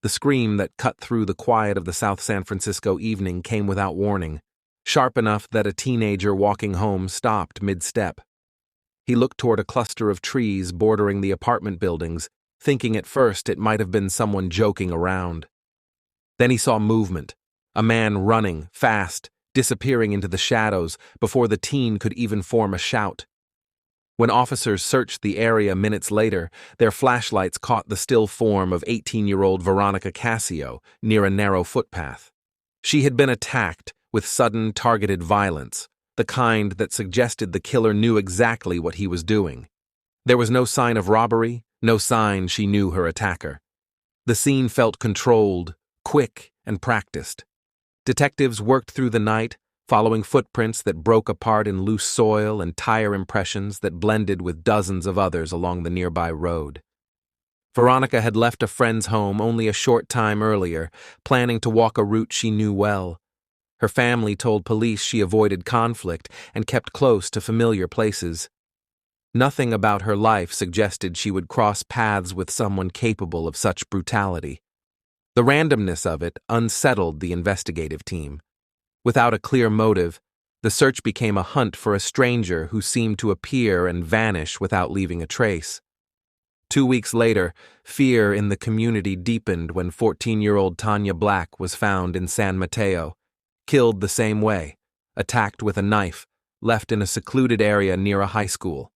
The scream that cut through the quiet of the South San Francisco evening came without warning, sharp enough that a teenager walking home stopped mid-step. He looked toward a cluster of trees bordering the apartment buildings, thinking at first it might have been someone joking around. Then he saw movement, a man running, fast, disappearing into the shadows before the teen could even form a shout. When officers searched the area minutes later, their flashlights caught the still form of 18-year-old Veronica Cassio near a narrow footpath. She had been attacked with sudden, targeted violence, the kind that suggested the killer knew exactly what he was doing. There was no sign of robbery, no sign she knew her attacker. The scene felt controlled, quick, and practiced. Detectives worked through the night, following footprints that broke apart in loose soil and tire impressions that blended with dozens of others along the nearby road. Veronica had left a friend's home only a short time earlier, planning to walk a route she knew well. Her family told police she avoided conflict and kept close to familiar places. Nothing about her life suggested she would cross paths with someone capable of such brutality. The randomness of it unsettled the investigative team. Without a clear motive, the search became a hunt for a stranger who seemed to appear and vanish without leaving a trace. 2 weeks later, fear in the community deepened when 14-year-old Tanya Black was found in San Mateo, killed the same way, attacked with a knife, left in a secluded area near a high school.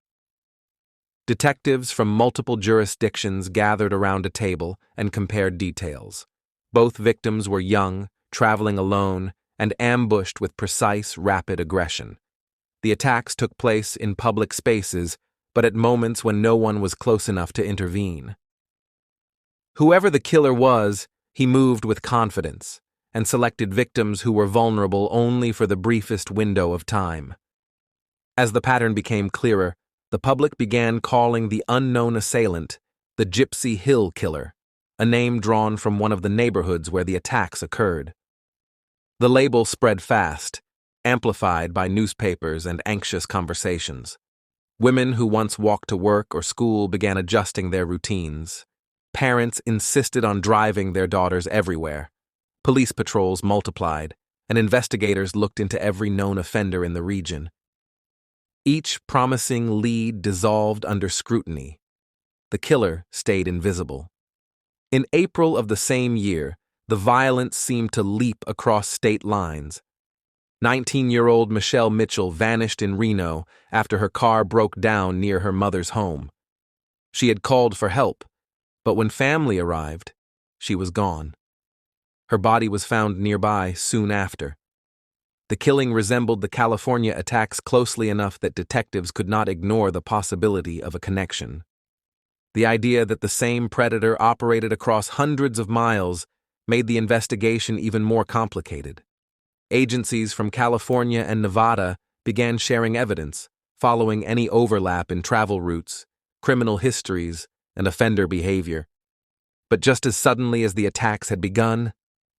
Detectives from multiple jurisdictions gathered around a table and compared details. Both victims were young, traveling alone, and ambushed with precise, rapid aggression. The attacks took place in public spaces, but at moments when no one was close enough to intervene. Whoever the killer was, he moved with confidence and selected victims who were vulnerable only for the briefest window of time. As the pattern became clearer, the public began calling the unknown assailant the Gypsy Hill Killer, a name drawn from one of the neighborhoods where the attacks occurred. The label spread fast, amplified by newspapers and anxious conversations. Women who once walked to work or school began adjusting their routines. Parents insisted on driving their daughters everywhere. Police patrols multiplied, and investigators looked into every known offender in the region. Each promising lead dissolved under scrutiny. The killer stayed invisible. In April of the same year, the violence seemed to leap across state lines. 19-year-old Michelle Mitchell vanished in Reno after her car broke down near her mother's home. She had called for help, but when family arrived, she was gone. Her body was found nearby soon after. The killing resembled the California attacks closely enough that detectives could not ignore the possibility of a connection. The idea that the same predator operated across hundreds of miles made the investigation even more complicated. Agencies from California and Nevada began sharing evidence, following any overlap in travel routes, criminal histories, and offender behavior. But just as suddenly as the attacks had begun,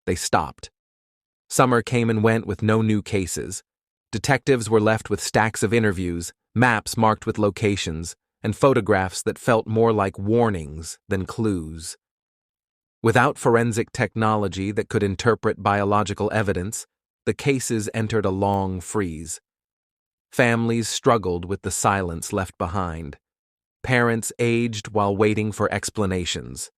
they stopped. Summer came and went with no new cases. Detectives were left with stacks of interviews, maps marked with locations, and photographs that felt more like warnings than clues. Without forensic technology that could interpret biological evidence, the cases entered a long freeze. Families struggled with the silence left behind. Parents aged while waiting for explanations.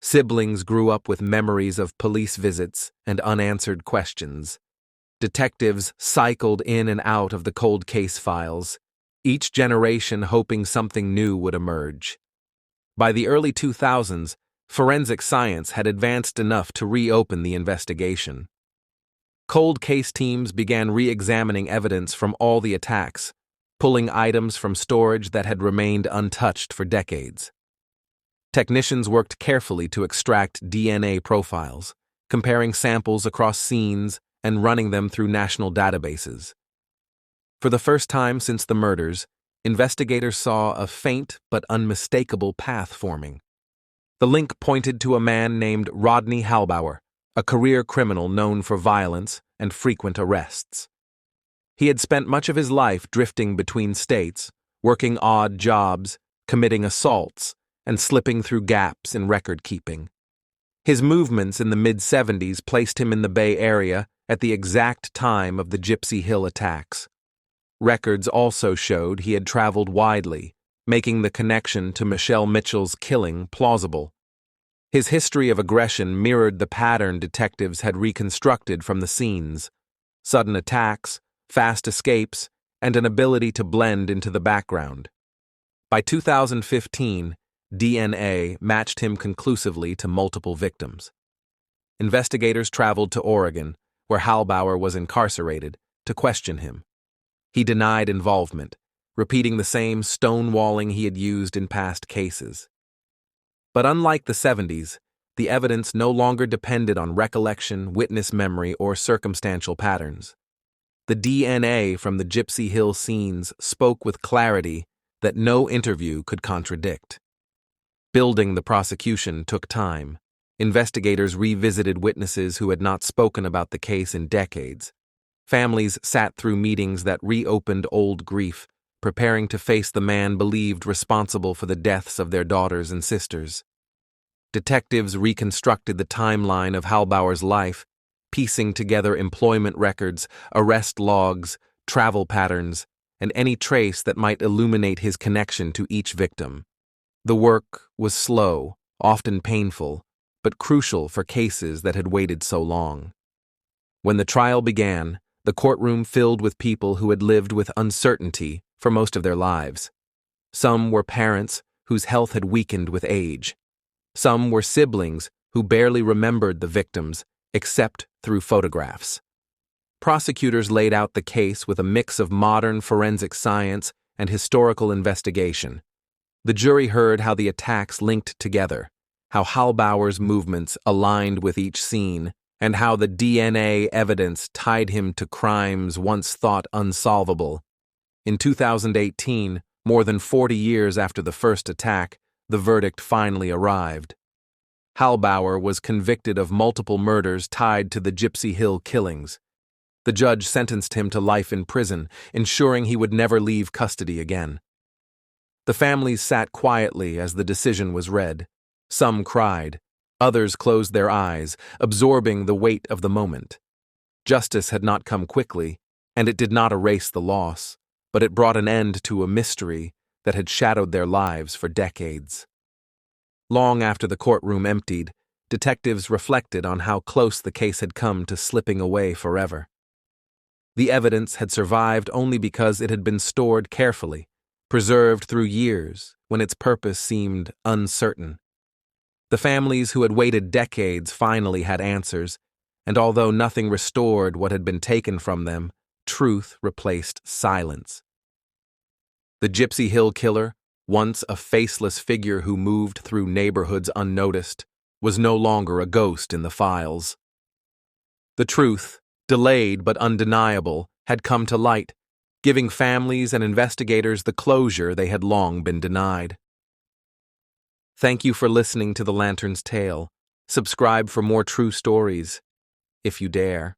Siblings grew up with memories of police visits and unanswered questions. Detectives cycled in and out of the cold case files, each generation hoping something new would emerge. By the early 2000s, forensic science had advanced enough to reopen the investigation. Cold case teams began re-examining evidence from all the attacks, pulling items from storage that had remained untouched for decades. Technicians worked carefully to extract DNA profiles, comparing samples across scenes and running them through national databases. For the first time since the murders, investigators saw a faint but unmistakable path forming. The link pointed to a man named Rodney Halbauer, a career criminal known for violence and frequent arrests. He had spent much of his life drifting between states, working odd jobs, committing assaults, and slipping through gaps in record-keeping. His movements in the mid-70s placed him in the Bay Area at the exact time of the Gypsy Hill attacks. Records also showed he had traveled widely, making the connection to Michelle Mitchell's killing plausible. His history of aggression mirrored the pattern detectives had reconstructed from the scenes: sudden attacks, fast escapes, and an ability to blend into the background. By 2015, DNA matched him conclusively to multiple victims. Investigators traveled to Oregon, where Halbauer was incarcerated, to question him. He denied involvement, repeating the same stonewalling he had used in past cases. But unlike the 70s, the evidence no longer depended on recollection, witness memory, or circumstantial patterns. The DNA from the Gypsy Hill scenes spoke with clarity that no interview could contradict. Building the prosecution took time. Investigators revisited witnesses who had not spoken about the case in decades. Families sat through meetings that reopened old grief, preparing to face the man believed responsible for the deaths of their daughters and sisters. Detectives reconstructed the timeline of Halbauer's life, piecing together employment records, arrest logs, travel patterns, and any trace that might illuminate his connection to each victim. The work was slow, often painful, but crucial for cases that had waited so long. When the trial began, the courtroom filled with people who had lived with uncertainty for most of their lives. Some were parents whose health had weakened with age. Some were siblings who barely remembered the victims, except through photographs. Prosecutors laid out the case with a mix of modern forensic science and historical investigation. The jury heard how the attacks linked together, how Halbauer's movements aligned with each scene, and how the DNA evidence tied him to crimes once thought unsolvable. In 2018, more than 40 years after the first attack, the verdict finally arrived. Halbauer was convicted of multiple murders tied to the Gypsy Hill killings. The judge sentenced him to life in prison, ensuring he would never leave custody again. The families sat quietly as the decision was read. Some cried. Others closed their eyes, absorbing the weight of the moment. Justice had not come quickly, and it did not erase the loss, but it brought an end to a mystery that had shadowed their lives for decades. Long after the courtroom emptied, detectives reflected on how close the case had come to slipping away forever. The evidence had survived only because it had been stored carefully, preserved through years when its purpose seemed uncertain. The families who had waited decades finally had answers, and although nothing restored what had been taken from them, truth replaced silence. The Gypsy Hill Killer, once a faceless figure who moved through neighborhoods unnoticed, was no longer a ghost in the files. The truth, delayed but undeniable, had come to light, giving families and investigators the closure they had long been denied. Thank you for listening to The Lantern's Tale. Subscribe for more true stories, if you dare.